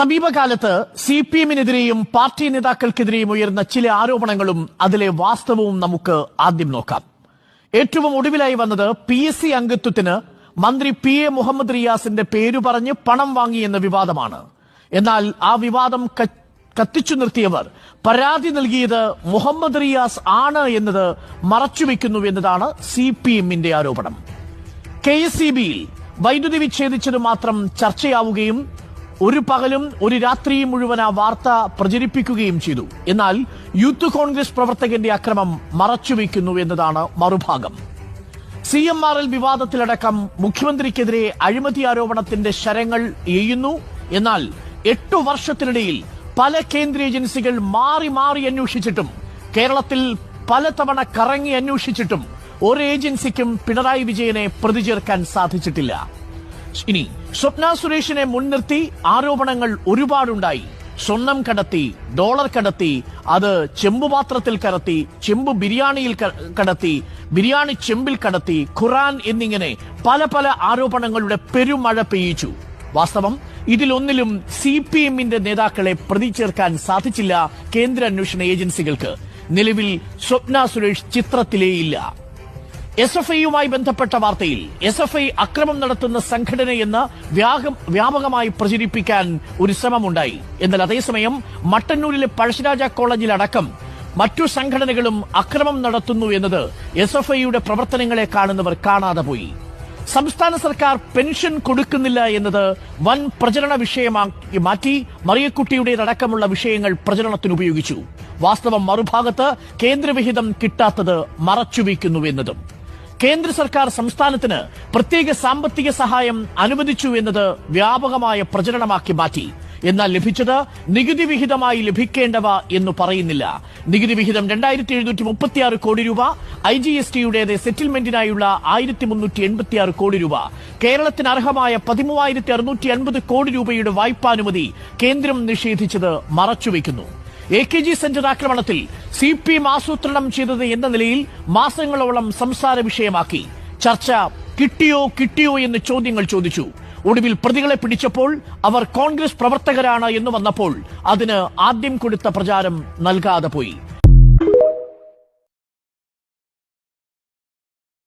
സമീപകാലത്ത് സിപിഎമ്മിനെതിരെയും പാർട്ടി നേതാക്കൾക്കെതിരെയും ഉയർന്ന ചില ആരോപണങ്ങളും അതിലെ വാസ്തവവും നമുക്ക് ആദ്യം നോക്കാം. ഏറ്റവും ഒടുവിലായി വന്നത് PSC അംഗത്വത്തിന് മന്ത്രി PA മുഹമ്മദ് റിയാസിന്റെ പേരു പറഞ്ഞ് പണം വാങ്ങിയെന്ന വിവാദമാണ്. എന്നാൽ ആ വിവാദം കത്തിച്ചു നിർത്തിയവർ പരാതി നൽകിയത് മുഹമ്മദ് റിയാസ് ആണ് എന്നത് മറച്ചുവെക്കുന്നു എന്നതാണ് CPMന്റെ ആരോപണം. KSEBയിൽ വൈദ്യുതി വിച്ഛേദിച്ചത് മാത്രം ചർച്ചയാവുകയും ഒരു പകലും ഒരു രാത്രിയും മുഴുവൻ ആ വാർത്ത പ്രചരിപ്പിക്കുകയും ചെയ്തു. എന്നാൽ യൂത്ത് കോൺഗ്രസ് പ്രവർത്തകന്റെ അക്രമം മറച്ചുവെക്കുന്നു എന്നതാണ് മറുഭാഗം. CMRL വിവാദത്തിലടക്കം മുഖ്യമന്ത്രിക്കെതിരെ അഴിമതി ആരോപണത്തിന്റെ ശരങ്ങൾ എയ്യുന്നു. എന്നാൽ 8 വർഷത്തിനിടയിൽ പല കേന്ദ്ര ഏജൻസികൾ മാറി മാറി അന്വേഷിച്ചിട്ടും കേരളത്തിൽ പലതവണ കറങ്ങി അന്വേഷിച്ചിട്ടും ഒരു ഏജൻസിക്കും പിണറായി വിജയനെ പ്രതി ചേർക്കാൻ സാധിച്ചിട്ടില്ല. ഇനി സ്വപ്ന സുരേഷിനെ മുൻനിർത്തി ആരോപണങ്ങൾ ഒരുപാടുണ്ടായി. സ്വർണം കടത്തി, ഡോളർ കടത്തി, അത് ചെമ്പുപാത്രത്തിൽ കടത്തി, ചെമ്പ് ബിരിയാണിയിൽ കടത്തി, ബിരിയാണി ചെമ്പിൽ കടത്തി, ഖുറാൻ എന്നിങ്ങനെ പല പല ആരോപണങ്ങളുടെ പെരുമഴ പെയ്യിച്ചു. വാസ്തവം ഇതിലൊന്നിലും CPMന്റെ നേതാക്കളെ പ്രതി ചേർക്കാൻ സാധിച്ചില്ല കേന്ദ്ര അന്വേഷണ ഏജൻസികൾക്ക്. നിലവിൽ സ്വപ്ന സുരേഷ് ചിത്രത്തിലേയില്ല. SFIയുമായി ബന്ധപ്പെട്ട വാർത്തയിൽ SFI അക്രമം നടത്തുന്ന സംഘടനയെന്ന് വ്യാപകമായി പ്രചരിപ്പിക്കാൻ ഒരു ശ്രമമുണ്ടായി. എന്നാൽ അതേസമയം മട്ടന്നൂരിലെ പഴശ്ശിരാജ കോളേജിലടക്കം മറ്റു സംഘടനകളും അക്രമം നടത്തുന്നു എന്നത് SFIയുടെ പ്രവർത്തനങ്ങളെ കാണുന്നവർ കാണാതെ പോയി. സംസ്ഥാന സർക്കാർ പെൻഷൻ കൊടുക്കുന്നില്ല എന്നത് വൻ പ്രചരണ വിഷയമാക്കി മാറ്റി മറിയക്കുട്ടിയുടേതടക്കമുള്ള വിഷയങ്ങൾ പ്രചരണത്തിന് ഉപയോഗിച്ചു. വാസ്തവം മറുഭാഗത്ത് കേന്ദ്രവിഹിതം കിട്ടാത്തത് മറച്ചുവെക്കുന്നു എന്നതും. കേന്ദ്ര സർക്കാർ സംസ്ഥാനത്തിന് പ്രത്യേക സാമ്പത്തിക സഹായം അനുവദിച്ചു എന്നത് വ്യാപകമായ പ്രചരണമാക്കി മാറ്റി. എന്നാൽ ലഭിച്ചത് നികുതി വിഹിതമായി ലഭിക്കേണ്ടവ എന്ന് പറയുന്നില്ല. നികുതി വിഹിതം 2736 കോടി രൂപ, IGSTയുടേത് സെറ്റിൽമെന്റിനായുള്ള 1386 കോടി രൂപ, കേരളത്തിന് അർഹമായ 13650 കോടി രൂപയുടെ വായ്പാനുമതി കേന്ദ്രം നിഷേധിച്ചത് മറച്ചുവെക്കുന്നു. AKG സെന്റർ ആക്രമണത്തിൽ CPM ആസൂത്രണം ചെയ്തത് എന്ന നിലയിൽ മാസങ്ങളോളം സംസാര വിഷയമാക്കി. ചർച്ച കിട്ടിയോ എന്ന് ചോദ്യങ്ങൾ ചോദിച്ചു. ഒടുവിൽ പ്രതികളെ പിടിച്ചപ്പോൾ അവർ കോൺഗ്രസ് പ്രവർത്തകരാണ് എന്ന് വന്നപ്പോൾ അതിന് ആദ്യം കൊടുത്ത പ്രചാരം നൽകാതെ പോയി.